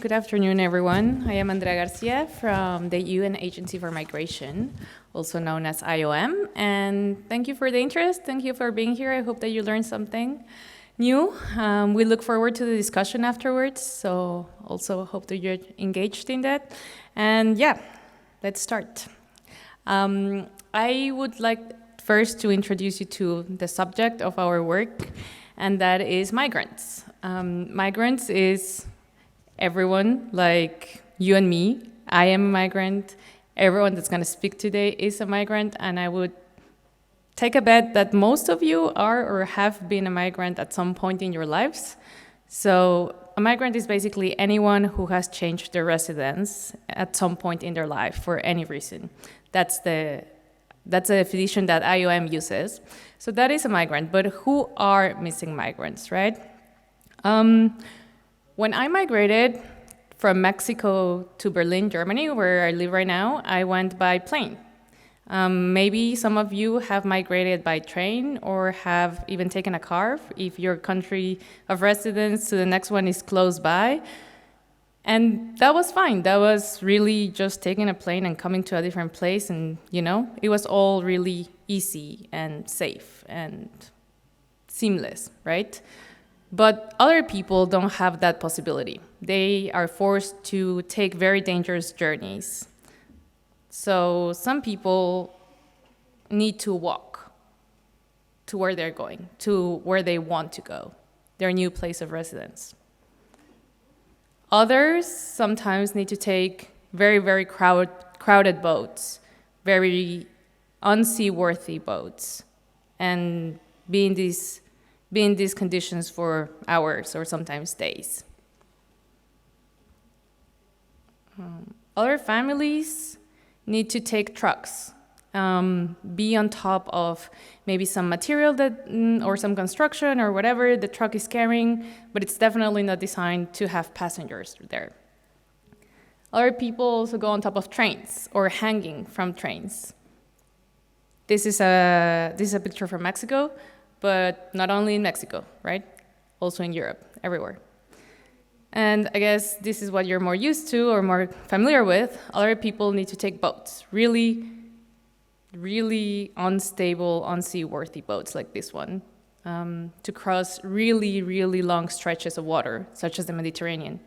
Good afternoon, everyone. I am Andrea Garcia from the UN Agency for Migration, also known as IOM, and thank you for the interest. Thank you for being here. I hope that you learned something new. We look forward to the discussion afterwards, so also hope that you're engaged in that. And yeah, let's start. I would like first to introduce you to the subject of our work, and that is migrants. Migrants is everyone, like you and me. I am a migrant. Everyone that's going to speak today is a migrant, and I would take a bet that most of you are or have been a migrant at some point in your lives. So a migrant is basically anyone who has changed their residence at some point in their life for any reason. That's the definition that IOM uses. So that is a migrant, but who are missing migrants, right? When I migrated from Mexico to Berlin, Germany, where I live right now, I went by plane. Maybe some of you have migrated by train or have even taken a car if your country of residence to the next one is close by. And that was fine. That was really just taking a plane and coming to a different place, and it was all really easy and safe and seamless, right? But other people don't have that possibility. They are forced to take very dangerous journeys. So some people need to walk to where they're going, to where they want to go, their new place of residence. Others sometimes need to take very, very crowded boats, very unseaworthy boats, and be in these conditions for hours or sometimes days. Other families need to take trucks, be on top of maybe some material or some construction or whatever the truck is carrying, but it's definitely not designed to have passengers there. Other people also go on top of trains or hanging from trains. This is a picture from Mexico, but not only in Mexico, right? Also in Europe, everywhere. And I guess this is what you're more used to or more familiar with. Other people need to take boats, really, really unstable, unseaworthy boats like this one, to cross really, really long stretches of water, such as the Mediterranean.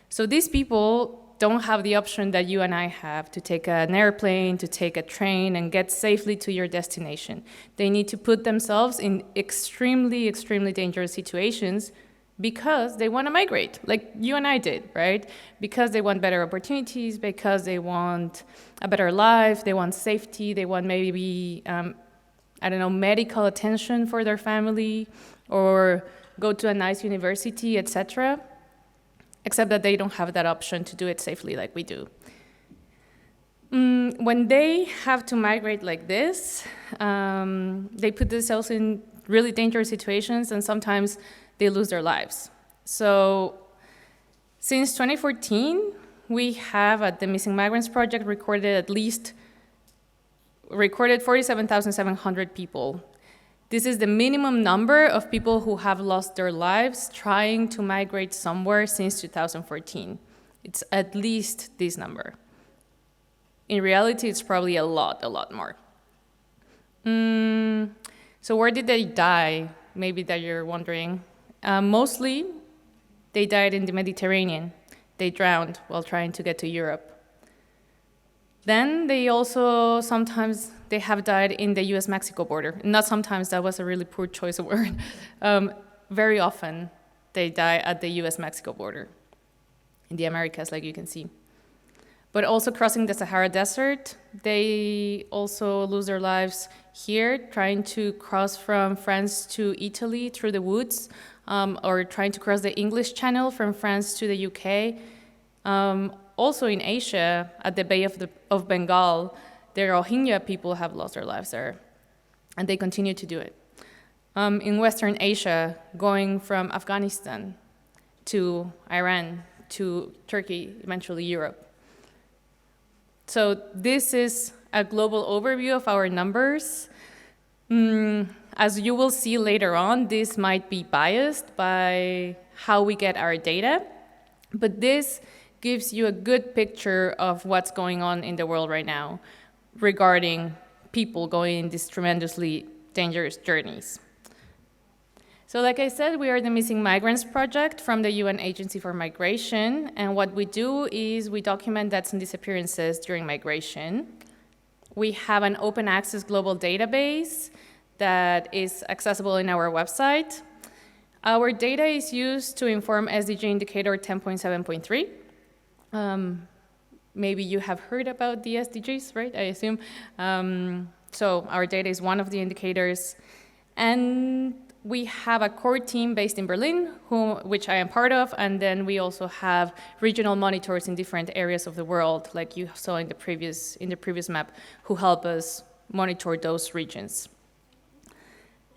So these people don't have the option that you and I have to take an airplane, to take a train, and get safely to your destination. They need to put themselves in extremely, extremely dangerous situations because they want to migrate, like you and I did, right? Because they want better opportunities, because they want a better life, they want safety, they want maybe, medical attention for their family, or go to a nice university, etc., except that they don't have that option to do it safely like we do. When they have to migrate like this, they put themselves in really dangerous situations, and sometimes they lose their lives. So since 2014, we have at the Missing Migrants Project recorded 47,700 people. This is the minimum number of people who have lost their lives trying to migrate somewhere since 2014. It's at least this number. In reality, it's probably a lot more. So where did they die? Maybe that you're wondering. Mostly, they died in the Mediterranean. They drowned while trying to get to Europe. Then they also sometimes they have died in the US-Mexico border. Not sometimes, that was a really poor choice of word. Very often they die at the US-Mexico border in the Americas, like you can see. But also crossing the Sahara Desert, they also lose their lives here, trying to cross from France to Italy through the woods, or trying to cross the English Channel from France to the UK. Also in Asia, at the Bay of Bengal, the Rohingya people have lost their lives there, and they continue to do it. In Western Asia, going from Afghanistan to Iran to Turkey, eventually Europe. So this is a global overview of our numbers. As you will see later on, this might be biased by how we get our data. But this gives you a good picture of what's going on in the world right now regarding people going in these tremendously dangerous journeys. So like I said, we are the Missing Migrants Project from the UN Agency for Migration, and what we do is we document deaths and disappearances during migration. We have an open access global database that is accessible in our website. Our data is used to inform SDG Indicator 10.7.3. Maybe you have heard about the SDGs, right? I assume. So our data is one of the indicators. And we have a core team based in Berlin, which I am part of, and then we also have regional monitors in different areas of the world, like you saw in the previous map, who help us monitor those regions.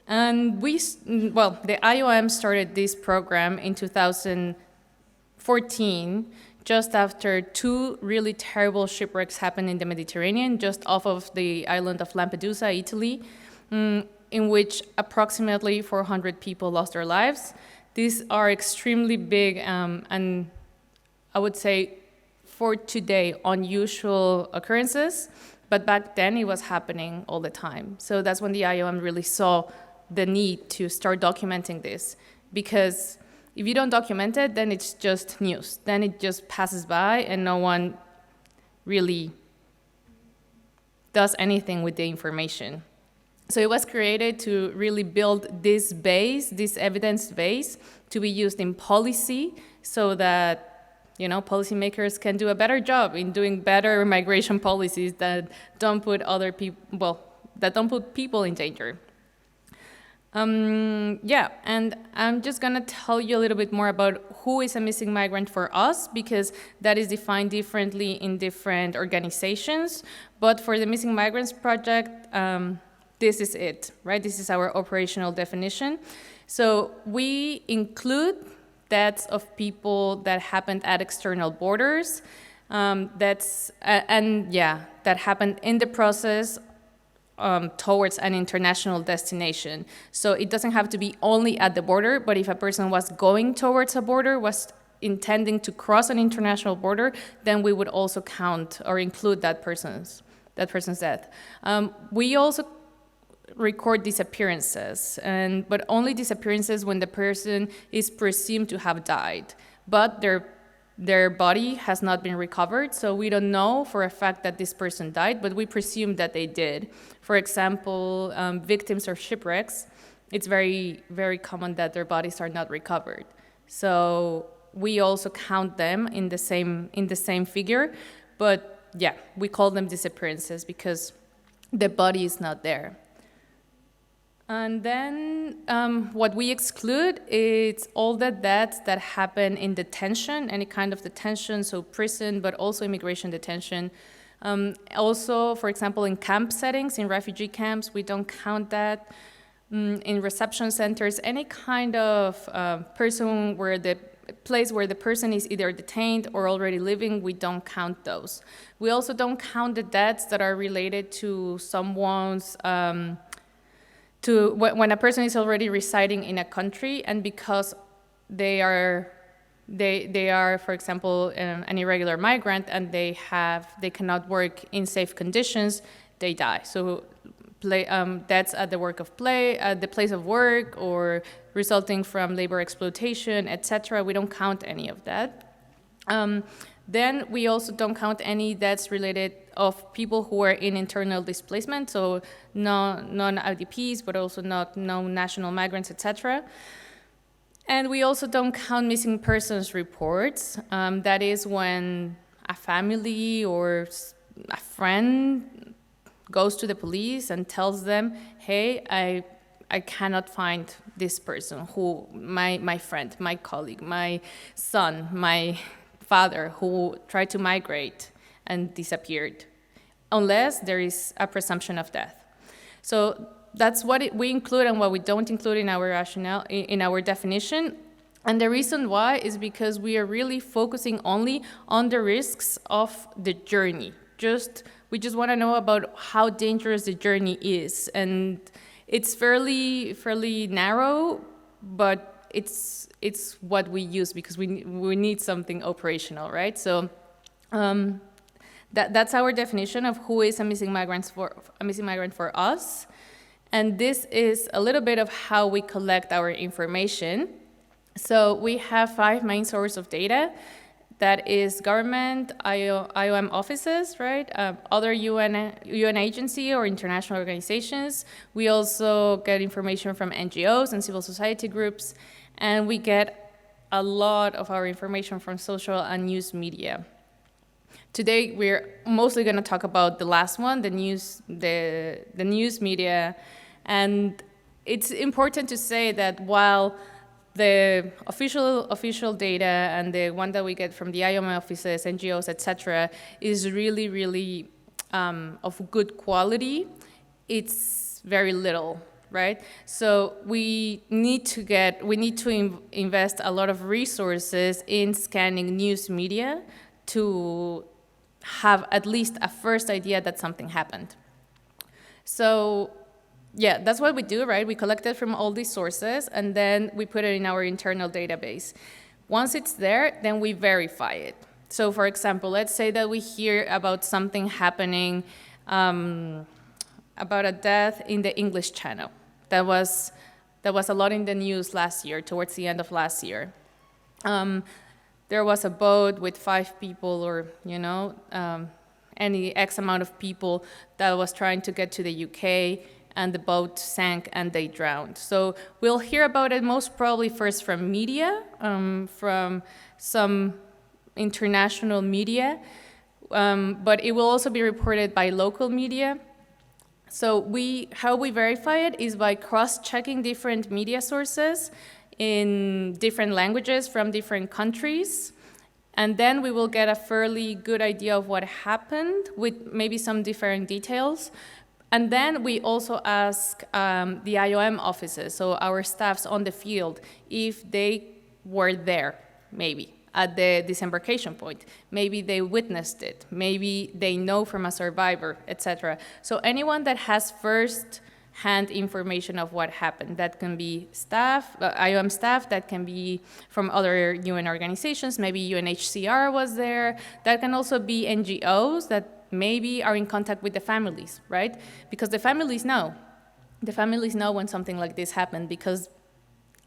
And the IOM started this program in 2014, just after 2 really terrible shipwrecks happened in the Mediterranean, just off of the island of Lampedusa, Italy, in which approximately 400 people lost their lives. These are extremely big and I would say for today unusual occurrences, but back then it was happening all the time. So that's when the IOM really saw the need to start documenting this, because if you don't document it, then it's just news. Then it just passes by and no one really does anything with the information. So it was created to really build this base, this evidence base, to be used in policy so that, policymakers can do a better job in doing better migration policies that don't put that don't put people in danger. And I'm just gonna tell you a little bit more about who is a missing migrant for us, because that is defined differently in different organizations. But for the Missing Migrants Project, this is it, right? This is our operational definition. So we include deaths of people that happened at external borders, that happened in the process towards an international destination. So it doesn't have to be only at the border, but if a person was going towards a border, was intending to cross an international border, then we would also count or include that person's death. We also record disappearances, but only disappearances when the person is presumed to have died, but their body has not been recovered, so we don't know for a fact that this person died, but we presume that they did. For example, victims of shipwrecks, it's very, very common that their bodies are not recovered. So we also count them in the same figure, but yeah, we call them disappearances because the body is not there. And then what we exclude is all the deaths that happen in detention, any kind of detention, so prison, but also immigration detention. Also, for example, in camp settings, in refugee camps, we don't count that. In reception centers, any kind of place where the person is either detained or already living, we don't count those. We also don't count the deaths that are related to someone's when a person is already residing in a country, and because they are, for example, an irregular migrant, and they cannot work in safe conditions, they die. So deaths at the the place of work, or resulting from labor exploitation, etc. We don't count any of that. Then we also don't count any deaths related of people who are in internal displacement, so non-IDPs, but also no national migrants, etc. And we also don't count missing persons reports. That is when a family or a friend goes to the police and tells them, hey, I cannot find this person, my friend, my colleague, my son, my father, who tried to migrate and disappeared, unless there is a presumption of death. So that's what we include and what we don't include in our rationale, in our definition. And the reason why is because we are really focusing only on the risks of the journey. We just want to know about how dangerous the journey is. And it's fairly narrow, but it's what we use because we need something operational, right? So that's our definition of who is a missing migrant for us. And this is a little bit of how we collect our information. So we have 5 main sources of data. That is government, IOM offices, right? Other UN agency or international organizations. We also get information from NGOs and civil society groups. And we get a lot of our information from social and news media. Today, we're mostly going to talk about the last one, the news media. And it's important to say that while the official data and the one that we get from the IOM offices, NGOs, etc., is really, really of good quality, it's very little, right? So we need to invest a lot of resources in scanning news media to have at least a first idea that something happened. So yeah, that's what we do, right? We collect it from all these sources, and then we put it in our internal database. Once it's there, then we verify it. So for example, let's say that we hear about something happening, about a death in the English Channel. That was a lot in the news last year, towards the end of last year. There was a boat with 5 people or, any X amount of people that was trying to get to the UK, and the boat sank and they drowned. So we'll hear about it most probably first from media, from some international media, but it will also be reported by local media. So how we verify it is by cross-checking different media sources in different languages from different countries. And then we will get a fairly good idea of what happened with maybe some different details. And then we also ask the IOM offices, so our staffs on the field, if they were there, maybe, at the disembarkation point. Maybe they witnessed it. Maybe they know from a survivor, etc. So anyone that has first-hand information of what happened, that can be staff, IOM staff, that can be from other UN organizations, maybe UNHCR was there. That can also be NGOs that maybe are in contact with the families, right? Because the families know. The families know when something like this happened because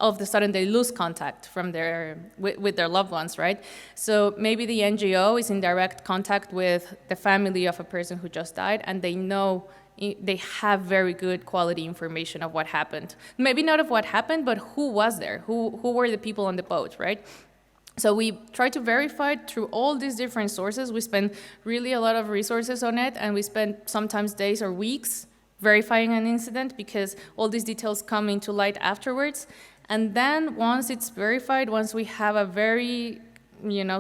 all of a sudden they lose contact from with their loved ones, right? So maybe the NGO is in direct contact with the family of a person who just died, and they know, they have very good quality information of what happened. Maybe not of what happened, but who was there? Who were the people on the boat, right? So we try to verify it through all these different sources. We spend really a lot of resources on it, and we spend sometimes days or weeks verifying an incident because all these details come into light afterwards. And then once it's verified, once we have a very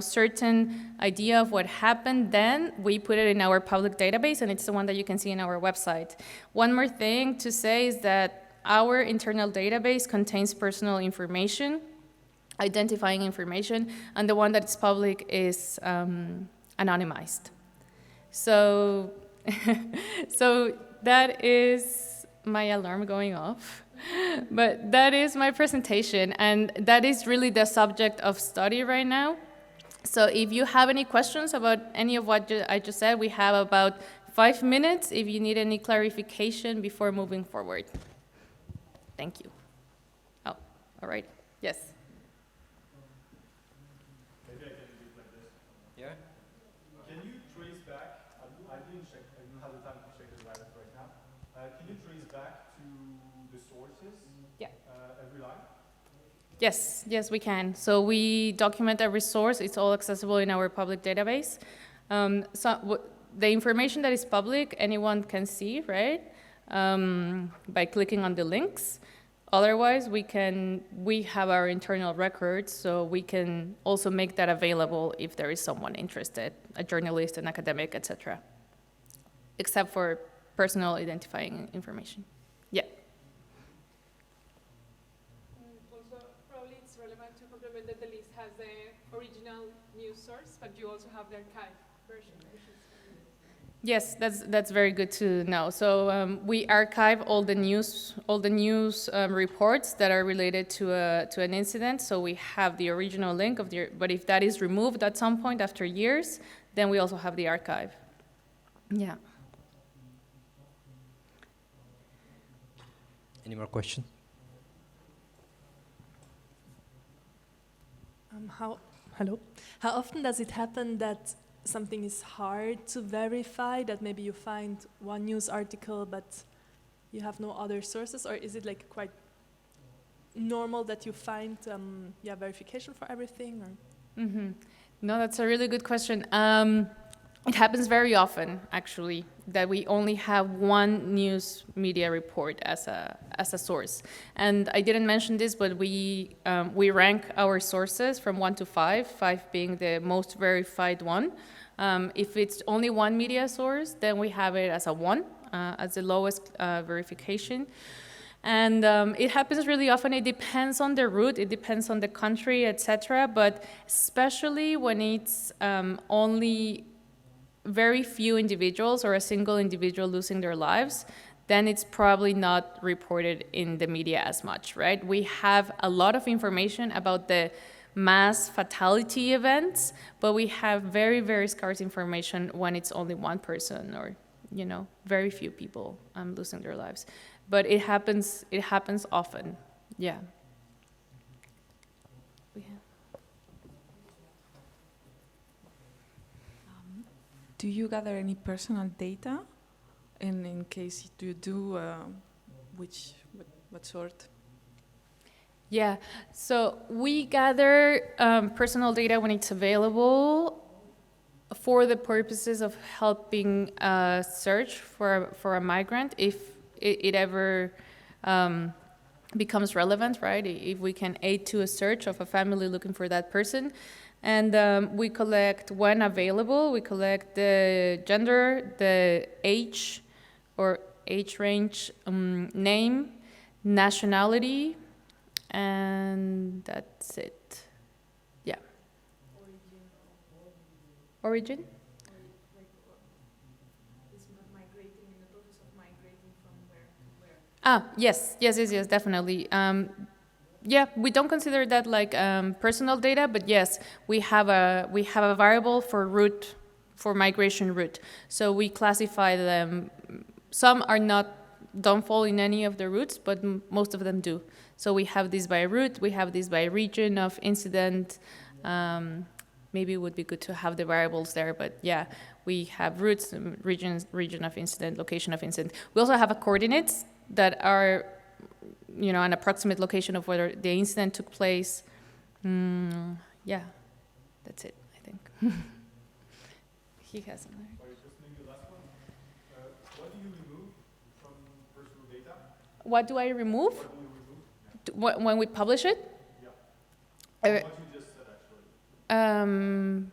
certain idea of what happened, then we put it in our public database, and it's the one that you can see in our website. One more thing to say is that our internal database contains personal information, identifying information, and the one that is public is anonymized. So, so that is my alarm going off. But that is my presentation, and that is really the subject of study right now. So if you have any questions about any of what I just said, we have about 5 minutes if you need any clarification before moving forward. Thank you. Oh, all right. Yes. Maybe I can do it like this. Yeah? Can you trace back, I didn't have the time to check the write-up right now. Can you trace back to the sources? Yeah. Every line? Yes, we can. So we document every source. It's all accessible in our public database. The information that is public, anyone can see, right? By clicking on the links. Otherwise, we have our internal records, so we can also make that available if there is someone interested, a journalist, an academic, etc. Except for personal identifying information. Yeah. Also, probably it's relevant to complement that the list has the original news source, but you also have the archive version. Yes, that's very good to know. So we archive all the news reports that are related to an incident. So we have the original link of the. But if that is removed at some point after years, then we also have the archive. Yeah. Any more questions? How often does it happen that something is hard to verify, that maybe you find one news article but you have no other sources, or is it like quite normal that you find verification for everything? Or? Mm-hmm. No, that's a really good question. It happens very often, actually, that we only have one news media report as a source. And I didn't mention this, but we rank our sources from 1 to 5, 5 being the most verified one. If it's only one media source, then we have it as a 1, as the lowest verification. And it happens really often. It depends on the route, it depends on the country, etc. But especially when it's only very few individuals or a single individual losing their lives, then it's probably not reported in the media as much, right? We have a lot of information about the mass fatality events, but we have very, very scarce information when it's only one person or, very few people losing their lives. But it happens often, yeah. Do you gather any personal data? And in case you do, what sort? Yeah, so we gather personal data when it's available for the purposes of helping search for a migrant if it ever becomes relevant, right? If we can aid to a search of a family looking for that person. And we collect, when available, we collect the gender, the age or age range, name, nationality, and that's it. Yeah. Origin? Is migrating in the process of migrating from where to where? Yes, definitely. Yeah, we don't consider that like personal data, but yes, we have a variable for route, for migration route. So we classify them. Some don't fall in any of the routes, but most of them do. So we have this by route, we have this by region of incident. Maybe it would be good to have the variables there, but yeah, we have routes, region of incident, location of incident. We also have coordinates that are an approximate location of where the incident took place. Yeah, that's it, I think. He has another. Sorry, just maybe the last one. What do you remove from personal data? What do I remove? What do you remove? When we publish it? Yeah. Uh, What you just said, actually.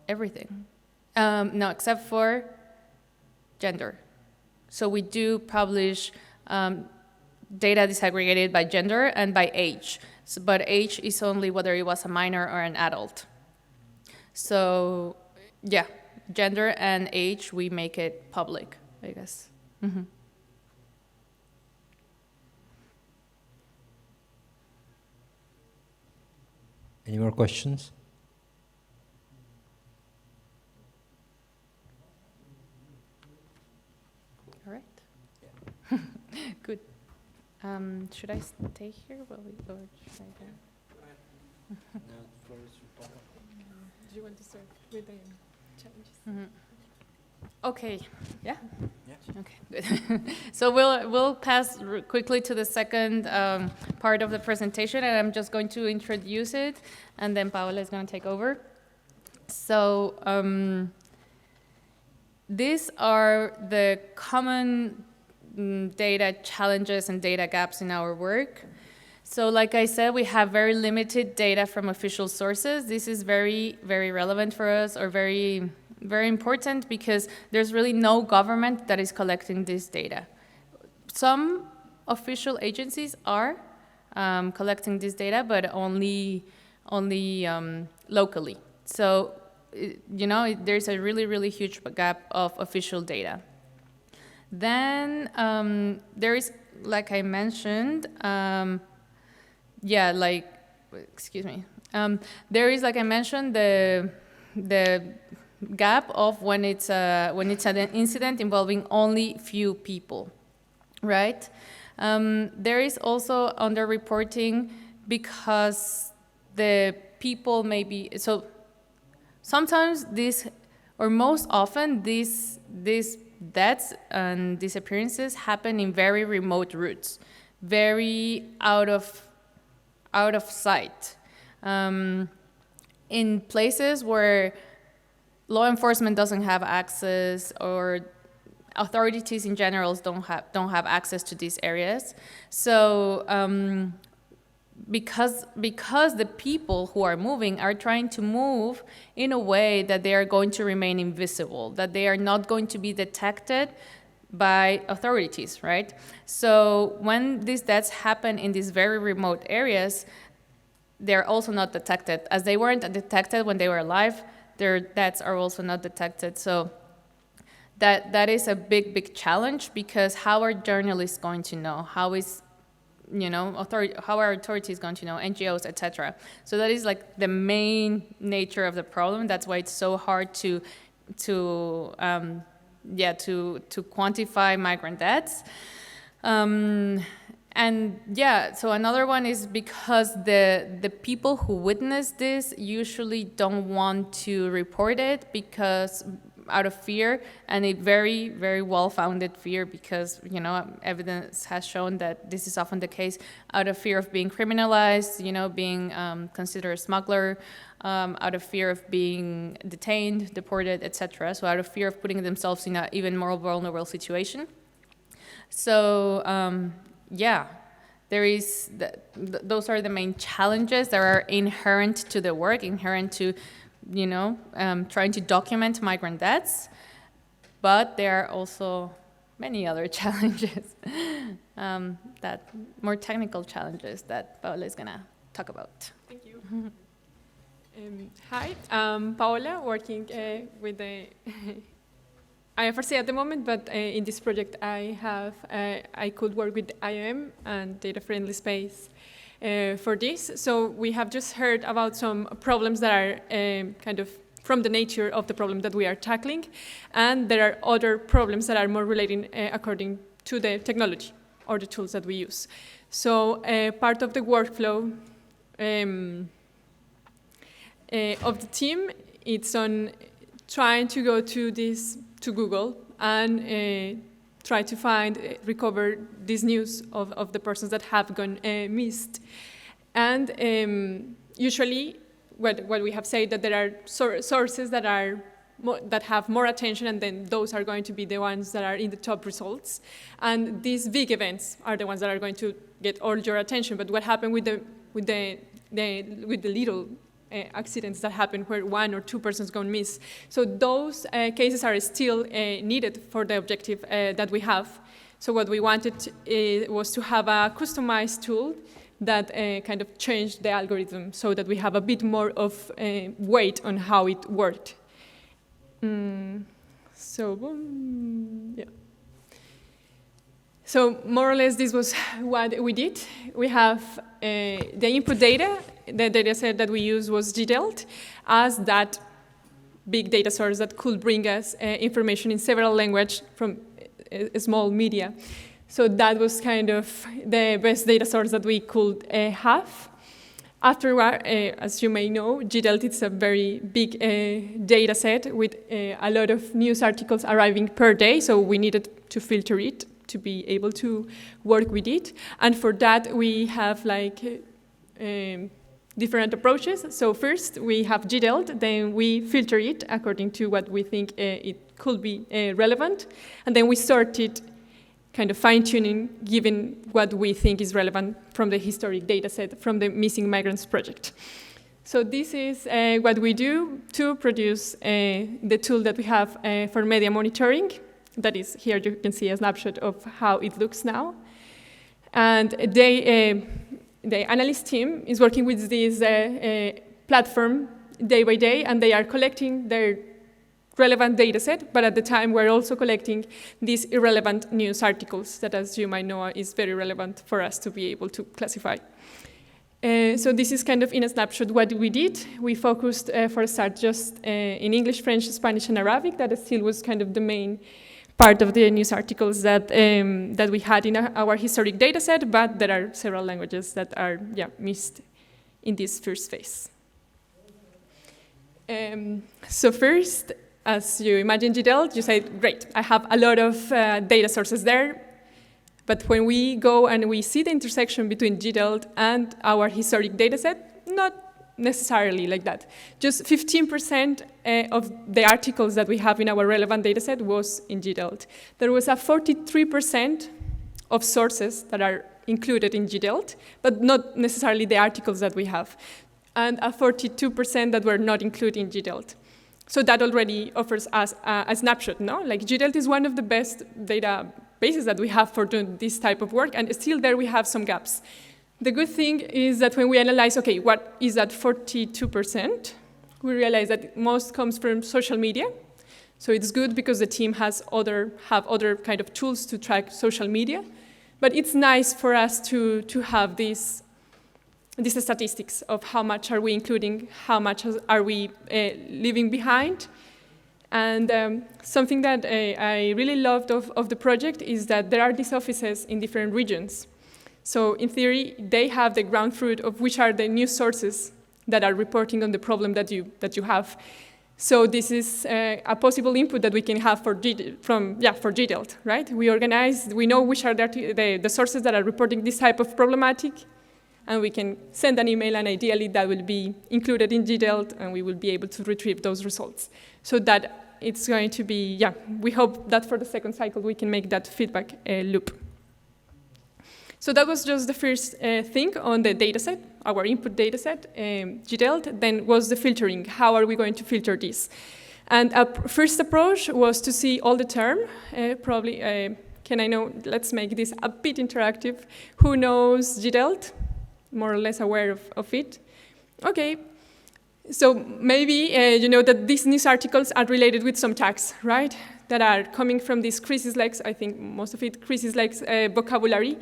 Everything. No, except for gender. So we do publish data disaggregated by gender and by age. So, but age is only whether it was a minor or an adult. So, yeah, gender and age, we make it public, I guess. Mm-hmm. Any more questions? All right. Good. Should I stay here while we go? Should I go? Do you want to start with the challenges? Mm-hmm. Okay. Yeah. Yeah. Okay. Good. So we'll pass quickly to the second part of the presentation, and I'm just going to introduce it, and then Paola is going to take over. So these are the common data challenges and data gaps in our work. So like I said, we have very limited data from official sources. This is very, very relevant for us, or very, very important, because there's really no government that is collecting this data. Some official agencies are collecting this data, but only locally. So you know, there's a really, really huge gap of official data. Then there is, like I mentioned, there is, like I mentioned, the gap of when it's an incident involving only few people, right? There is also underreporting because the people maybe, so sometimes this, or most often these deaths and disappearances happen in very remote routes, very out of sight, in places where law enforcement doesn't have access, or authorities in general don't have access to these areas. So because the people who are moving are trying to move in a way that they are going to remain invisible, that they are not going to be detected by authorities, right? So when these deaths happen in these very remote areas, they're also not detected. As they weren't detected when they were alive, their deaths are also not detected. So that is a big challenge, because how are journalists going to know? How is, you know, how are authorities going to know, NGOs, etc.? So that is like the main nature of the problem. That's why it's so hard to quantify migrant deaths. And yeah, so another one is because the people who witness this usually don't want to report it, because out of fear, and a very, very well-founded fear, because, you know, evidence has shown that this is often the case, out of fear of being criminalized, you know, being considered a smuggler, out of fear of being detained, deported, etc. So out of fear of putting themselves in an even more vulnerable situation. So yeah, there is those are the main challenges that are inherent to the work, inherent to, you know, trying to document migrant deaths, but there are also many other challenges, that more technical challenges that Paola is gonna talk about. Thank you. Hi, I'm Paola, working with the IFRC at the moment, but in this project I could work with IAM and data friendly space for this. So we have just heard about some problems that are kind of from the nature of the problem that we are tackling, and there are other problems that are more relating according to the technology or the tools that we use. So part of the workflow of the team, it's on trying to go to Google and try to recover this news of the persons that have gone missed. And usually what we have said, that there are sources that have more attention, and then those are going to be the ones that are in the top results. And these big events are the ones that are going to get all your attention. But what happened with the little accidents that happen where 1 or 2 persons go missed? So those cases are still needed for the objective that we have. So what we wanted was to have a customized tool that kind of changed the algorithm so that we have a bit more of weight on how it worked. So more or less this was what we did. We have the input data. The data set that we used was Gdelt as that big data source that could bring us information in several languages from small media. So that was kind of the best data source that we could have. Afterward, as you may know, Gdelt is a very big data set with a lot of news articles arriving per day, so we needed to filter it to be able to work with it. And for that, we have like different approaches. So first, we have Gdelt, then we filter it according to what we think it could be relevant, and then we sort it, kind of fine-tuning, given what we think is relevant from the historic data set from the Missing Migrants project. So this is what we do to produce the tool that we have for media monitoring. That is, here you can see a snapshot of how it looks now. And the analyst team is working with this platform day by day, and they are collecting their relevant data set, but at the time we're also collecting these irrelevant news articles that, as you might know, is very relevant for us to be able to classify. So this is kind of in a snapshot what we did. We focused for a start just in English, French, Spanish, and Arabic. That still was kind of the main part of the news articles that we had in our historic data set, but there are several languages that are missed in this first phase. So first, as you imagine Gdelt, you say, great, I have a lot of data sources there, but when we go and we see the intersection between Gdelt and our historic data set, not necessarily like that. Just 15% of the articles that we have in our relevant data set was in Gdelt. There was a 43% of sources that are included in Gdelt, but not necessarily the articles that we have, and a 42% that were not included in Gdelt. So that already offers us a snapshot, no? Like Gdelt is one of the best databases that we have for doing this type of work, and still there we have some gaps. The good thing is that when we analyze, okay, what is that 42%, we realize that most comes from social media. So it's good because the team have other kind of tools to track social media. But it's nice for us to have these statistics of how much are we including, how much are we leaving behind. And something that I really loved of the project is that there are these offices in different regions. So in theory, they have the ground truth of which are the news sources that are reporting on the problem that you have. So this is a possible input that we can have for Gdelt, right? We know which are the sources that are reporting this type of problematic, and we can send an email, and ideally that will be included in Gdelt, and we will be able to retrieve those results. So that it's going to be, we hope that for the second cycle we can make that feedback loop. So that was just the first thing on the dataset, our input dataset, Gdelt. Then was the filtering. How are we going to filter this? And a first approach was to see all the term. Let's make this a bit interactive. Who knows Gdelt? More or less aware of it. Okay. So maybe you know that these news articles are related with some tags, right? That are coming from this crisis-lex, I think most of it crisis-lex vocabulary,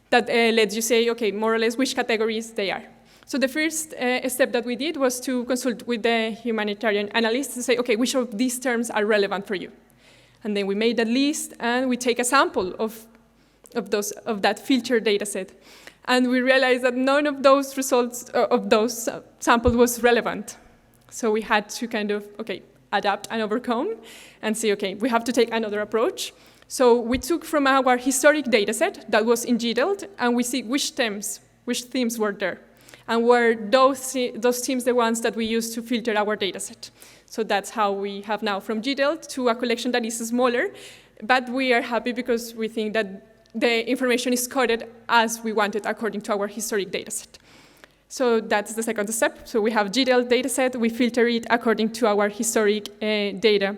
that lets you say, okay, more or less which categories they are. So the first step that we did was to consult with the humanitarian analysts to say, okay, which of these terms are relevant for you? And then we made that list, and we take a sample of that filtered data set. And we realized that none of those results, of those samples was relevant. So we had to kind of, adapt and overcome and say, okay, we have to take another approach. So we took from our historic data set that was in Gdelt, and we see which themes were there. And were those themes the ones that we used to filter our data set. So that's how we have now from Gdelt to a collection that is smaller, but we are happy because we think that the information is coded as we wanted according to our historic data set. So that's the second step. So we have Gdelt data set, we filter it according to our historic data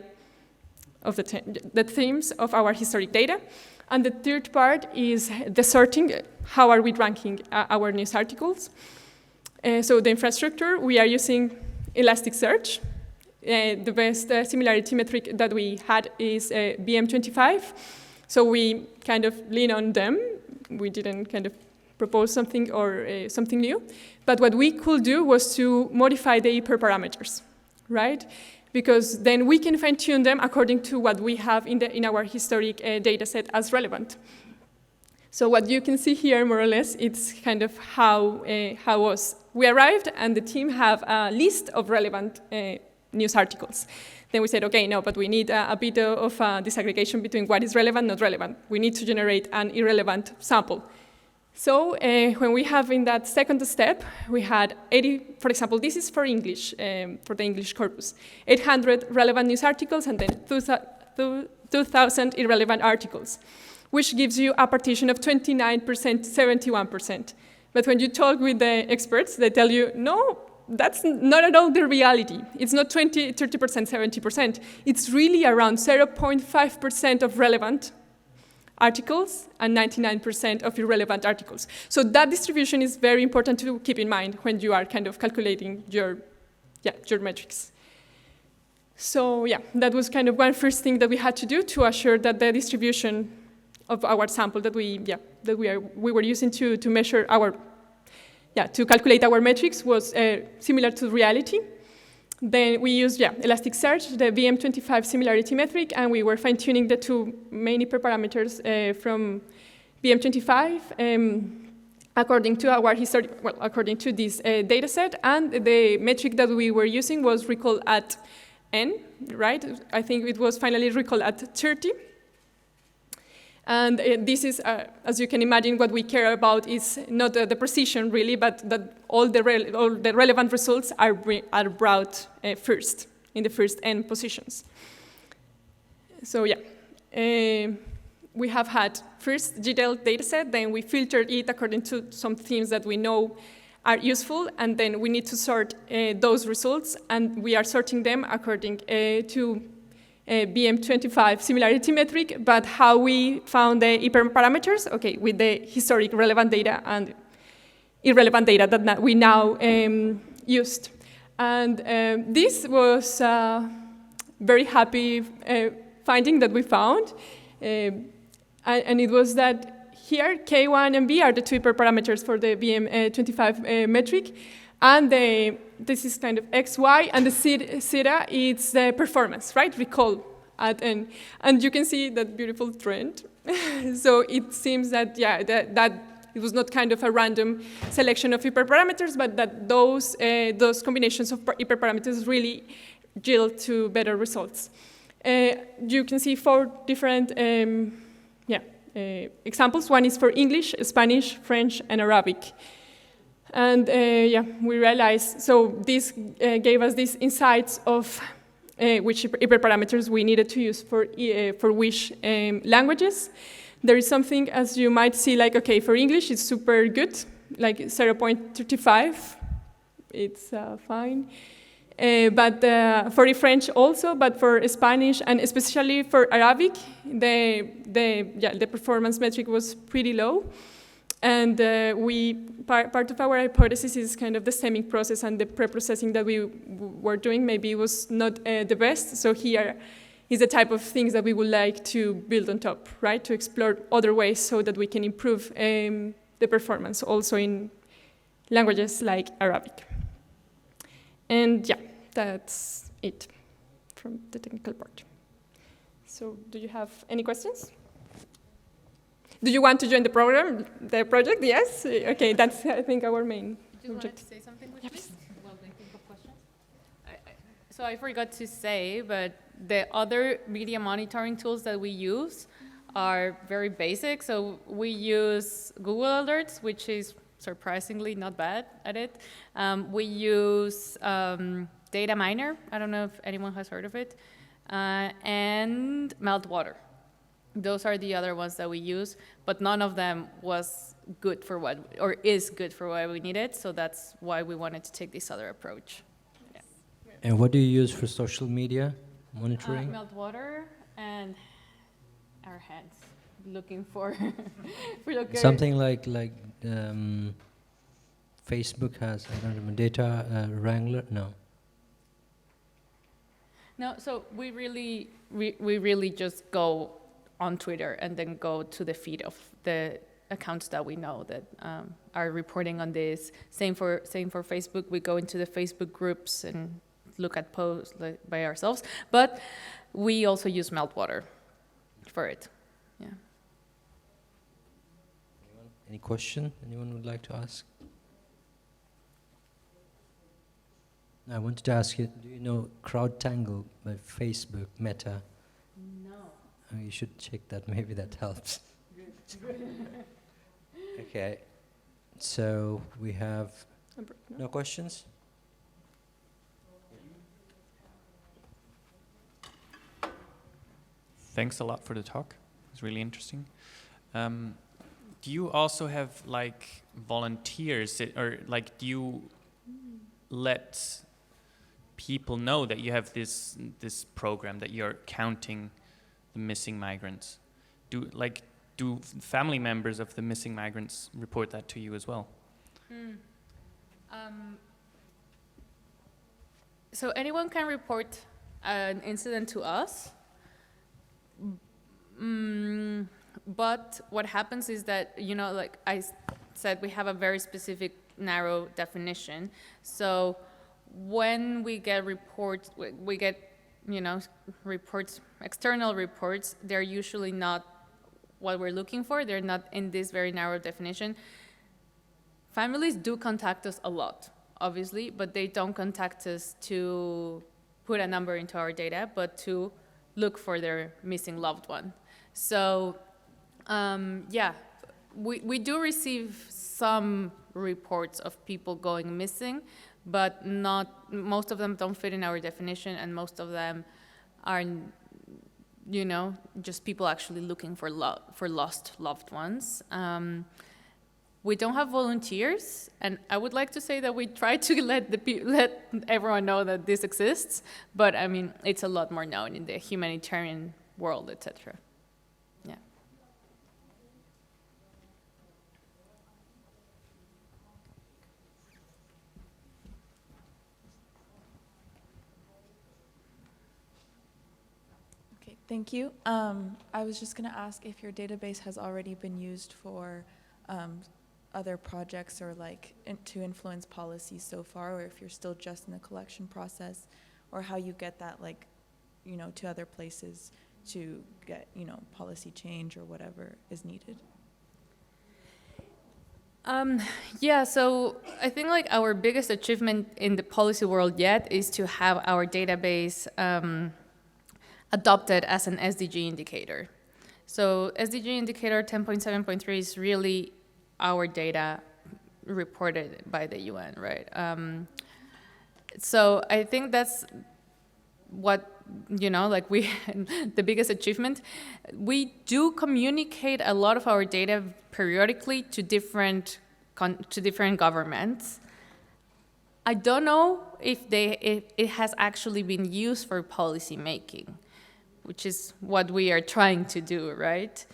of the themes of our historic data. And the third part is the sorting. How are we ranking our news articles? So the infrastructure, we are using Elasticsearch. The best similarity metric that we had is BM25. So we kind of lean on them. We didn't kind of propose something or something new. But what we could do was to modify the hyperparameters, right? Because then we can fine-tune them according to what we have in our historic data set as relevant. So what you can see here, more or less, it's kind of how was. We arrived, and the team have a list of relevant news articles. Then we said, okay, no, but we need a bit of disaggregation between what is relevant, not relevant. We need to generate an irrelevant sample. So when we have in that second step, we had 80, for example, this is for English, for the English corpus, 800 relevant news articles and then 2,000 irrelevant articles, which gives you a partition of 29%, 71%. But when you talk with the experts, they tell you, no, that's not at all the reality. It's not 20, 30%, 70%. It's really around 0.5% of relevant articles and 99% of irrelevant articles. So that distribution is very important to keep in mind when you are kind of calculating your your metrics. So yeah, that was kind of one first thing that we had to do to assure that the distribution of our sample that we were using to measure to calculate our metrics was similar to reality. Then we used Elasticsearch, the BM25 similarity metric, and we were fine-tuning the two main hyperparameters from BM25 according to our according to this data set. And the metric that we were using was recalled at n, right? I think it was finally recalled at 30. And this is, as you can imagine, what we care about is not the precision really, but that all the relevant results are brought first, in the first n positions. So we have had first Gdelt dataset, then we filtered it according to some themes that we know are useful, and then we need to sort those results, and we are sorting them according to BM25 similarity metric, but how we found the hyperparameters, with the historic relevant data and irrelevant data that we now used. And this was a very happy finding that we found, and it was that here K1 and B are the two hyperparameters for the BM25 metric, and this is kind of X, Y, and the zeta is the performance, right? Recall at n. And you can see that beautiful trend. So it seems that, that it was not kind of a random selection of hyperparameters, but that those combinations of hyperparameters really yield to better results. You can see 4 different examples. One is for English, Spanish, French, and Arabic. And we realized, so this gave us these insights of which hyperparameters we needed to use for which languages. There is something, as you might see, like, for English, it's super good, like 0.35, it's fine. But for French also, but for Spanish, and especially for Arabic, the performance metric was pretty low. And part of our hypothesis is kind of the stemming process and the pre-processing that we were doing maybe was not the best. So here is the type of things that we would like to build on top, right? To explore other ways so that we can improve the performance also in languages like Arabic. And that's it from the technical part. So do you have any questions? Do you want to join the project? Yes? Okay, that's, I think, our main object. Wanted to say something, please? While they think of questions. So I forgot to say, but the other media monitoring tools that we use are very basic. So we use Google Alerts, which is surprisingly not bad at it. We use Data Miner. I don't know if anyone has heard of it. And Meltwater. Those are the other ones that we use, but none of them was good for what, or is good for what we needed, so that's why we wanted to take this other approach. Yeah. And what do you use for social media monitoring? Meltwater and our hands, looking for, Something like Facebook has, I don't know, data wrangler? No. No, so we really just go on Twitter and then go to the feed of the accounts that we know that are reporting on this. Same for Facebook. We go into the Facebook groups and look at posts by ourselves. But we also use Meltwater for it. Yeah. Any question anyone would like to ask? I wanted to ask you, do you know CrowdTangle by Facebook, Meta? No. Oh, you should check that, maybe that helps. Okay, so we have no questions? Thanks a lot for the talk. It's really interesting. Do you also have like volunteers or like do you let people know that you have this program that you're counting the missing migrants? Do family members of the missing migrants report that to you as well? So anyone can report an incident to us. But what happens is that, you know, like I said, we have a very specific, narrow definition. So when we get reports, we get, you know, reports, external reports, they're usually not what we're looking for. They're not in this very narrow definition. Families do contact us a lot, obviously, but they don't contact us to put a number into our data, but to look for their missing loved one. So, yeah, we do receive some reports of people going missing, but not, most of them don't fit in our definition, and most of them are, you know, just people actually looking for lost loved ones. We don't have volunteers, and I would like to say that we try to let everyone know that this exists, but I mean, it's a lot more known in the humanitarian world, etc. Yeah. Okay, thank you. I was just going to ask if your database has already been used for other projects or like to influence policy so far, or if you're still just in the collection process, or how you get that, like, you know, to other places to get, you know, policy change or whatever is needed. Yeah, so I think like our biggest achievement in the policy world yet is to have our database adopted as an SDG indicator. So SDG indicator 10.7.3 is really our data reported by the UN, right? So I think that's what, you know, like we, the biggest achievement. We do communicate a lot of our data periodically to different governments. I don't know if it has actually been used for policy making, which is what we are trying to do, right?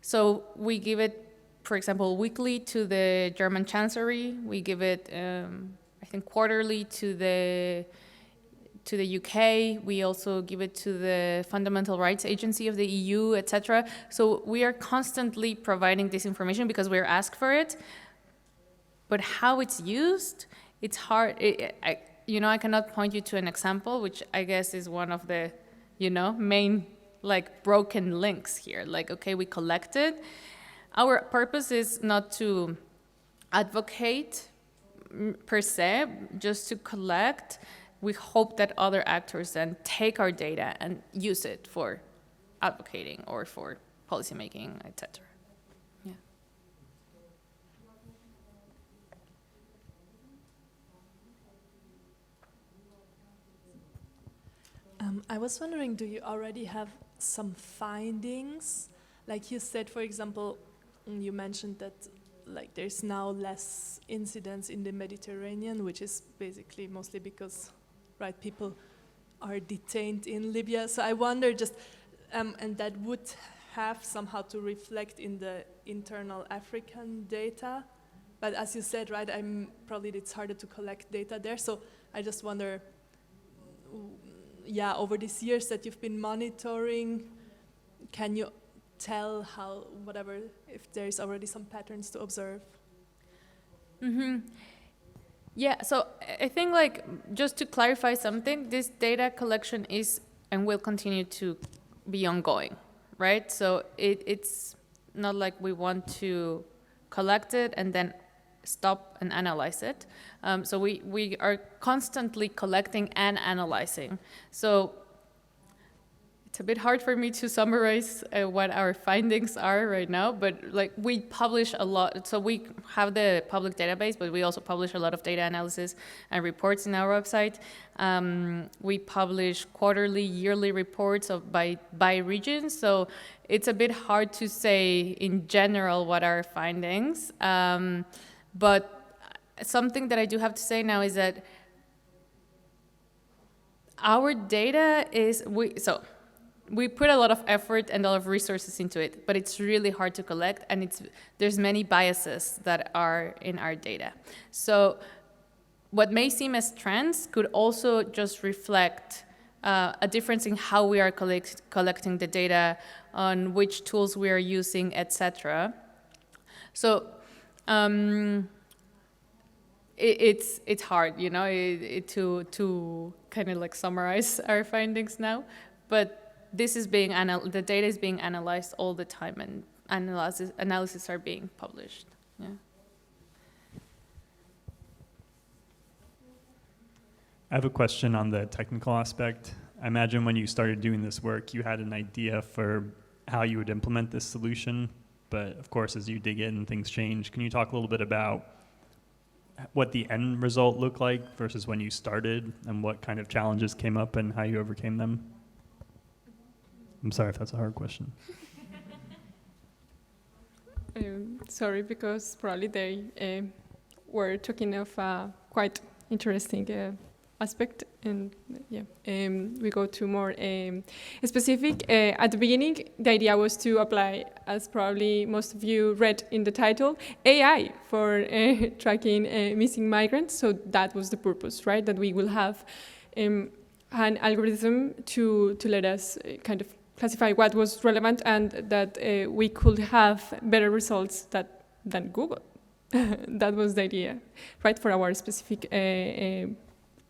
So we give it, for example, weekly to the German Chancellery. We give it, I think, quarterly to the UK. We also give it to the Fundamental Rights Agency of the EU, etc. So we are constantly providing this information because we're asked for it. But how it's used, it's hard. You know, I cannot point you to an example, which I guess is one of the, you know, main like broken links here. Like, okay, we collected. Our purpose is not to advocate per se, just to collect. We hope that other actors then take our data and use it for advocating or for policymaking, etc. Yeah. I was wondering, do you already have some findings? Like you said, for example, you mentioned that like there's now less incidents in the Mediterranean, which is basically mostly because, right, people are detained in Libya. So I wonder just, and that would have somehow to reflect in the internal African data. But as you said, right, probably it's harder to collect data there. So I just wonder, yeah, over these years that you've been monitoring, can you tell how, whatever, if there's already some patterns to observe? Mm-hmm. Yeah, so I think like just to clarify something, this data collection is and will continue to be ongoing, right? So it's not like we want to collect it and then stop and analyze it. So we are constantly collecting and analyzing. So it's a bit hard for me to summarize what our findings are right now, but like we publish a lot. So we have the public database, but we also publish a lot of data analysis and reports in our website. We publish quarterly, yearly reports by region. So it's a bit hard to say in general what are our findings. But something that I do have to say now is that our data is, we put a lot of effort and a lot of resources into it, but it's really hard to collect, and there's many biases that are in our data. So what may seem as trends could also just reflect a difference in how we are collecting the data, on which tools we are using, etc. So it's hard, you know, to kind of like summarize our findings now, but this is being the data is being analyzed all the time, and analysis are being published. Yeah. I have a question on the technical aspect. I imagine when you started doing this work, you had an idea for how you would implement this solution, but of course, as you dig in, things change. Can you talk a little bit about what the end result looked like versus when you started, and what kind of challenges came up and how you overcame them? I'm sorry if that's a hard question. Sorry, because probably they were talking of a quite interesting aspect, and yeah, we go to more specific. At the beginning, the idea was to apply, as probably most of you read in the title, AI for tracking missing migrants. So that was the purpose, right? That we will have an algorithm to let us kind of classify what was relevant, and that we could have better results than Google. That was the idea, right, for our specific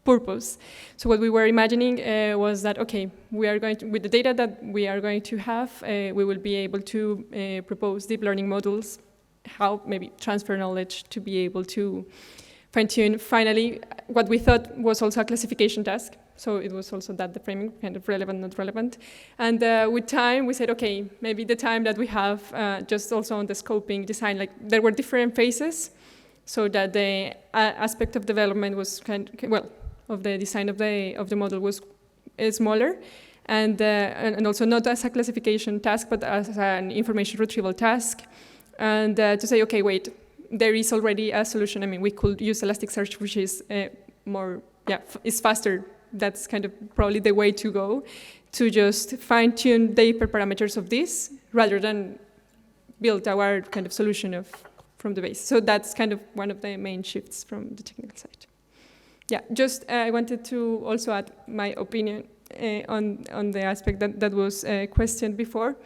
purpose. So what we were imagining was that, okay, we are going to, with the data that we are going to have, we will be able to propose deep learning models, how maybe transfer knowledge to be able to fine-tune finally what we thought was also a classification task. So it was also that the framing, kind of relevant, not relevant. And with time, we said, okay, maybe the time that we have, just also on the scoping design, like there were different phases, so that the aspect of development was of the design of the model was smaller, and also not as a classification task, but as an information retrieval task. And to say, okay, wait, there is already a solution. I mean, we could use Elasticsearch, which is is faster. That's kind of probably the way to go, to just fine-tune the hyperparameters of this rather than build our kind of solution from the base. So that's kind of one of the main shifts from the technical side. Yeah, just I wanted to also add my opinion on the aspect that was questioned before,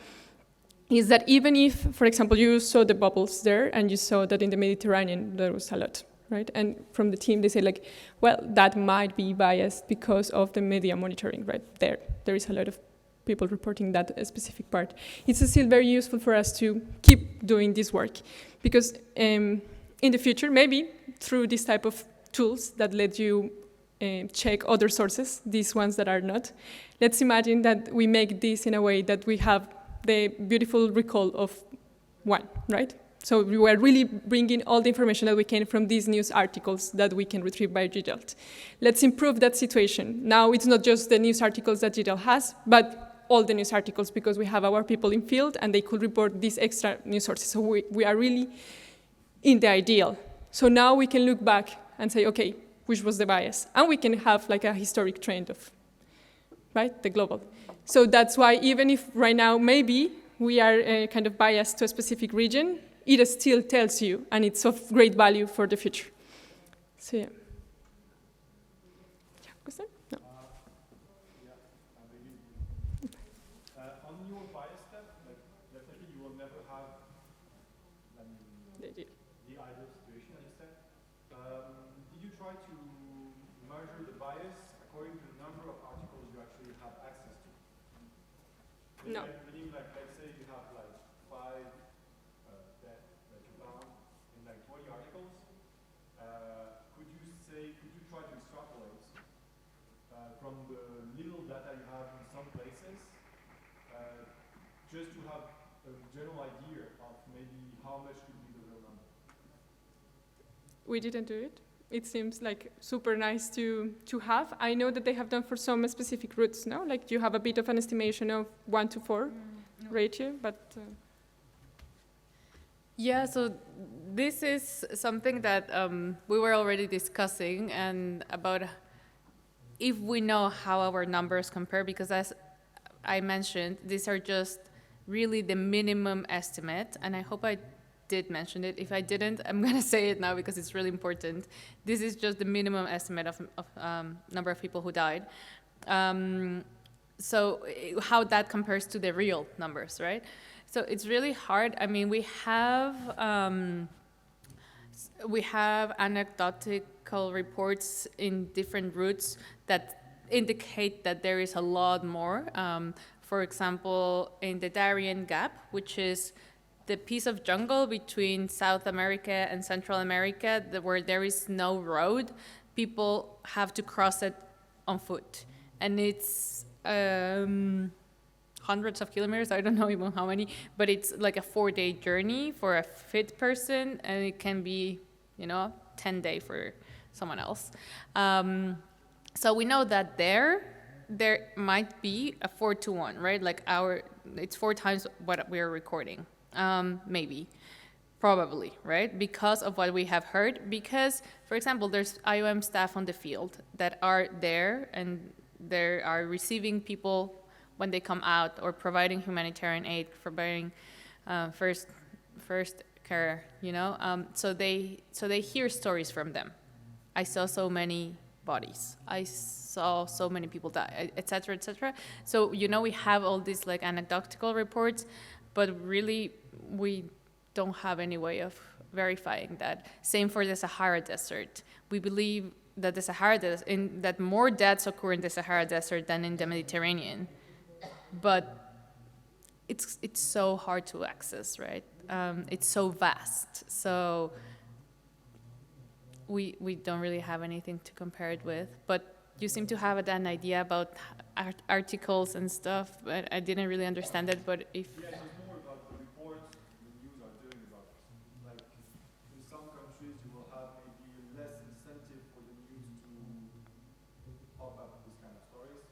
is that even if, for example, you saw the bubbles there and you saw that in the Mediterranean there was a lot, right? And from the team, they say like, well, that might be biased because of the media monitoring, right? There is a lot of people reporting that specific part. It's still very useful for us to keep doing this work, because in the future, maybe through this type of tools that let you check other sources, these ones that are not, let's imagine that we make this in a way that we have the beautiful recall of one, right? So we were really bringing all the information that we can from these news articles that we can retrieve by Gdelt. Let's improve that situation. Now it's not just the news articles that Gdelt has, but all the news articles, because we have our people in field and they could report these extra news sources. So we are really in the ideal. So now we can look back and say, okay, which was the bias? And we can have like a historic trend of, right, the global. So that's why even if right now maybe we are kind of biased to a specific region, it still tells you, and it's of great value for the future. So yeah. Question? No. On your bias step, like definitely you will never have the ideal situation, as you said. Did you try to measure the bias according to the number of articles you actually have access to? No. Meaning, like, let's say you have like 5 that you found in like 20 articles. Could you try to extrapolate from the little data you have in some places, just to have a general idea of maybe how much could be the real number? We didn't do it. It seems like super nice to have. I know that they have done for some specific routes, no? Like you have a bit of an estimation of 1 to 4 ratio, but... Yeah, so this is something that we were already discussing, and about if we know how our numbers compare, because as I mentioned, these are just really the minimum estimate, and I hope I did mention it. If I didn't, I'm gonna say it now because it's really important. This is just the minimum estimate of number of people who died. So how that compares to the real numbers, right? So it's really hard. I mean, we have anecdotal reports in different routes that indicate that there is a lot more. For example, in the Darien Gap, which is the piece of jungle between South America and Central America, where there is no road, people have to cross it on foot. And it's hundreds of kilometers, I don't know even how many, but it's like a 4-day journey for a fit person, and it can be, 10-day for someone else. So we know that there might be a 4-to-1, right? Like it's 4 times what we're recording, maybe, probably, right? Because of what we have heard. Because, for example, there's IOM staff on the field that are there and they are receiving people when they come out, or providing humanitarian aid, providing first care, So they hear stories from them. I saw so many bodies. I saw so many people die, et cetera, et cetera. So, we have all these like anecdotal reports, but really we don't have any way of verifying that. Same for the Sahara Desert. We believe that the Sahara Desert, that more deaths occur in the Sahara Desert than in the Mediterranean, but it's so hard to access, right? It's so vast, so we don't really have anything to compare it with. But you seem to have an idea about articles and stuff, but I didn't really understand it. But if yeah, it's more about the reports the news are doing about it. Like in some countries, you will have maybe less incentive for the news to pop up these kind of stories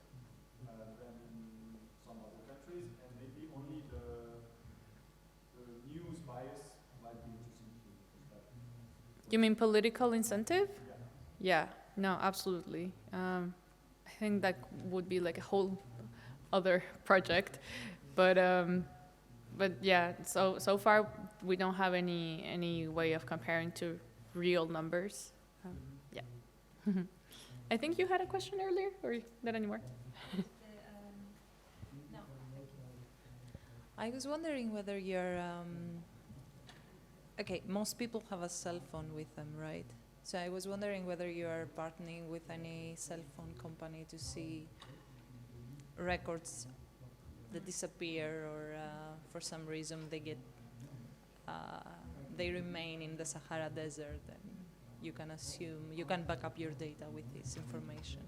than in some other countries, and maybe only the news bias might be interesting to study. you mean political incentive? Yeah. No, absolutely. I think that would be like a whole other project, but yeah. So far we don't have any way of comparing to real numbers. Yeah. I think you had a question earlier, or not anymore? No. I was wondering whether you're okay. Most people have a cell phone with them, right? So I was wondering whether you are partnering with any cell phone company to see records that disappear, or for some reason they remain in the Sahara Desert, and you can assume, you can back up your data with this information.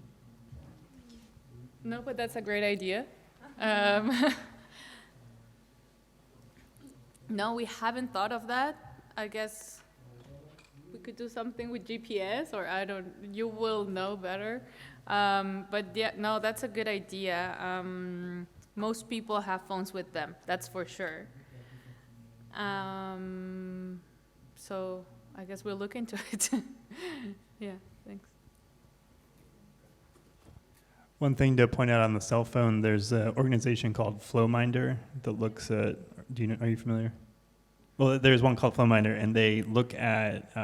No, but that's a great idea. No, we haven't thought of that. I guess we could do something with GPS, or you will know better. But yeah, no, that's a good idea. Most people have phones with them, that's for sure. So I guess we'll look into it. Yeah, thanks. One thing to point out on the cell phone, there's an organization called Flowminer that looks at, are you familiar? Well, there's one called Flowminer, and they look at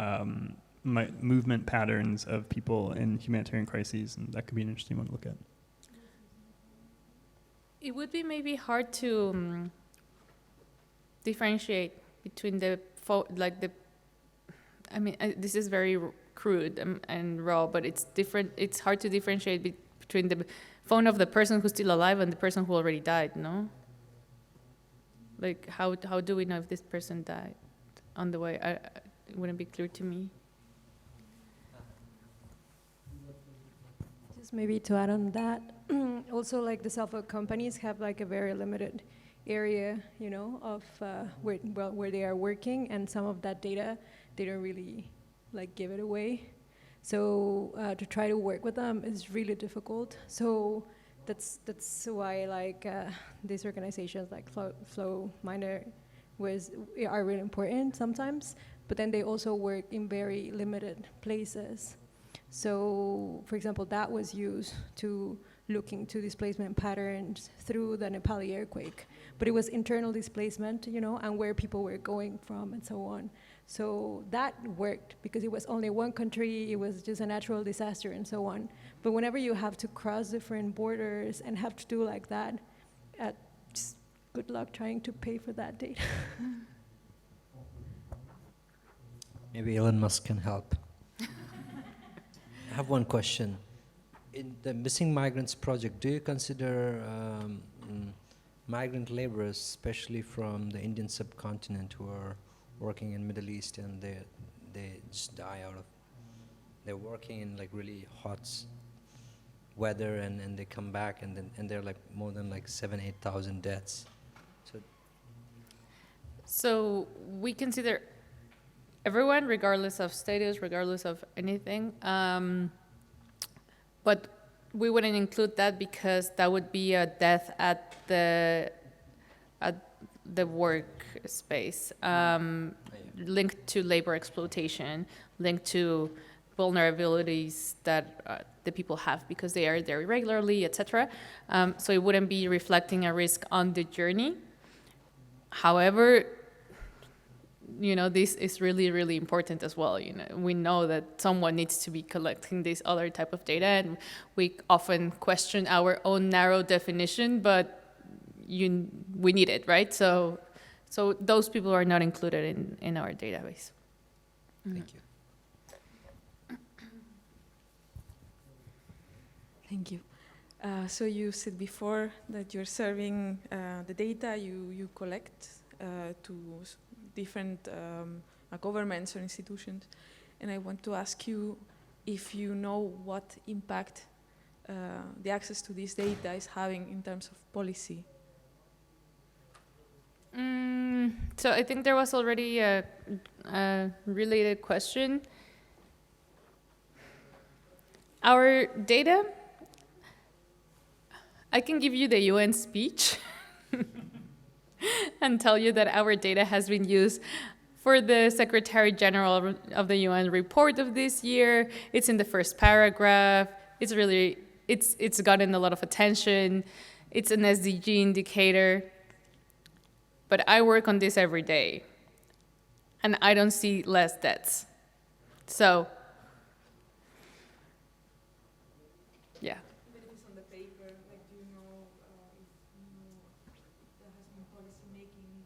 movement patterns of people in humanitarian crises, and that could be an interesting one to look at. It would be maybe hard to differentiate between this is very crude and raw, but it's different. It's hard to differentiate between the phone of the person who's still alive and the person who already died, no? Like, how do we know if this person died on the way? It wouldn't be clear to me. Just maybe to add on that, also like the cell phone companies have like a very limited area, of where they are working, and some of that data, they don't really like give it away. So to try to work with them is really difficult. So that's why like these organizations like Flowminer are really important sometimes, but then they also work in very limited places. So for example, that was used to looking to displacement patterns through the Nepali earthquake. But it was internal displacement, you know, and where people were going from and so on. So that worked because it was only one country, it was just a natural disaster and so on. But whenever you have to cross different borders and have to do like that, just good luck trying to pay for that data. Maybe Elon Musk can help. I have one question. In the Missing Migrants project, do you consider migrant laborers, especially from the Indian subcontinent, who are working in Middle East and they just die out of, they're working in like really hot weather and they come back and they're like more than like 7,000-8,000 deaths. So we consider everyone, regardless of status, regardless of anything. But we wouldn't include that because that would be a death at the workspace, linked to labor exploitation, linked to vulnerabilities that the people have because they are there irregularly, etc. So it wouldn't be reflecting a risk on the journey. However, you know, this is really, really important as well. You know, we know that someone needs to be collecting this other type of data, and we often question our own narrow definition, but we need it, right? So those people are not included in our database. Thank you. Thank you. So you said before that you're serving the data you collect to different governments or institutions. And I want to ask you if you know what impact the access to this data is having in terms of policy. So I think there was already a related question. Our data, I can give you the UN speech and tell you that our data has been used for the Secretary General of the UN report of this year. It's in the first paragraph. It's gotten a lot of attention. It's an SDG indicator. But I work on this every day, and I don't see less deaths. So, yeah. Even if it's on the paper, like, do you know if there has been policy making,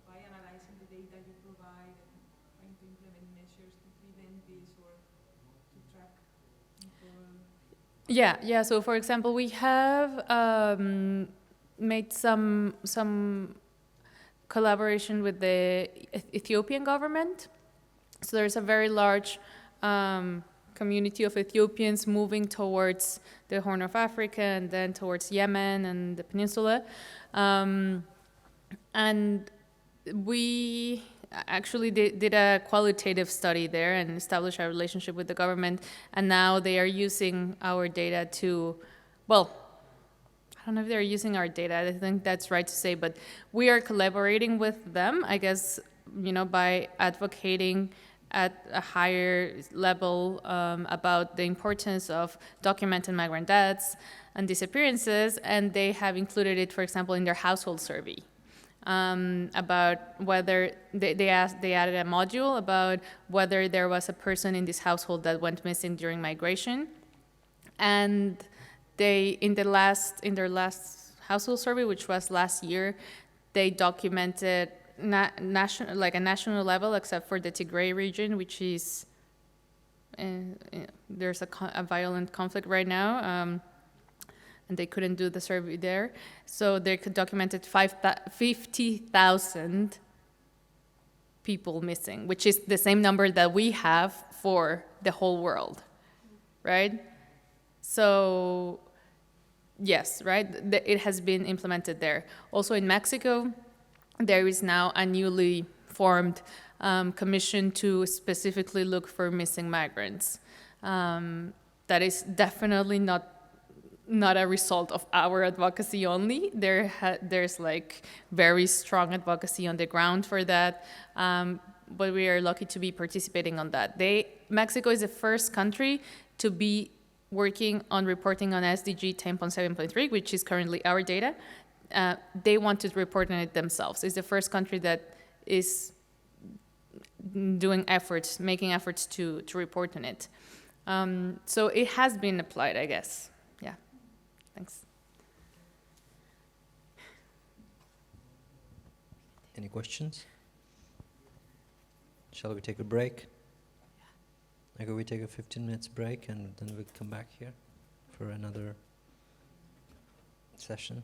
by analyzing the data you provide and trying to implement measures to prevent this or to track people? Yeah. So, for example, we have made some collaboration with the Ethiopian government. So there's a very large community of Ethiopians moving towards the Horn of Africa and then towards Yemen and the peninsula. And we actually did a qualitative study there and established a relationship with the government. And now they are using our data to, well, I don't know if they're using our data, I think that's right to say, but we are collaborating with them, I guess, by advocating at a higher level about the importance of documenting migrant deaths and disappearances, and they have included it, for example, in their household survey. About whether they added a module about whether there was a person in this household that went missing during migration, and they in their last household survey, which was last year, they documented a national level, except for the Tigray region, which is there's a violent conflict right now, and they couldn't do the survey there. So they documented 50,000 people missing, which is the same number that we have for the whole world, right? So yes, right, it has been implemented there. Also in Mexico, there is now a newly formed commission to specifically look for missing migrants. That is definitely not a result of our advocacy only. There's like very strong advocacy on the ground for that, but we are lucky to be participating on that. Mexico is the first country to be working on reporting on SDG 10.7.3, which is currently our data. They want to report on it themselves. It's the first country that is doing efforts, making efforts to report on it. So it has been applied, I guess. Yeah, thanks. Any questions? Shall we take a break? Okay, we take a 15 minutes break and then we'll come back here for another session.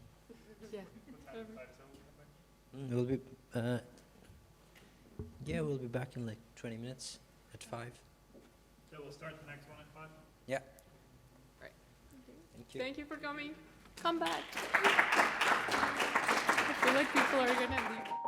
Yeah. We'll be, we'll be back in like 20 minutes at 5. So we'll start the next one at 5? Yeah. Right. Thank you. Thank you for coming. Come back. I feel like people are gonna leave.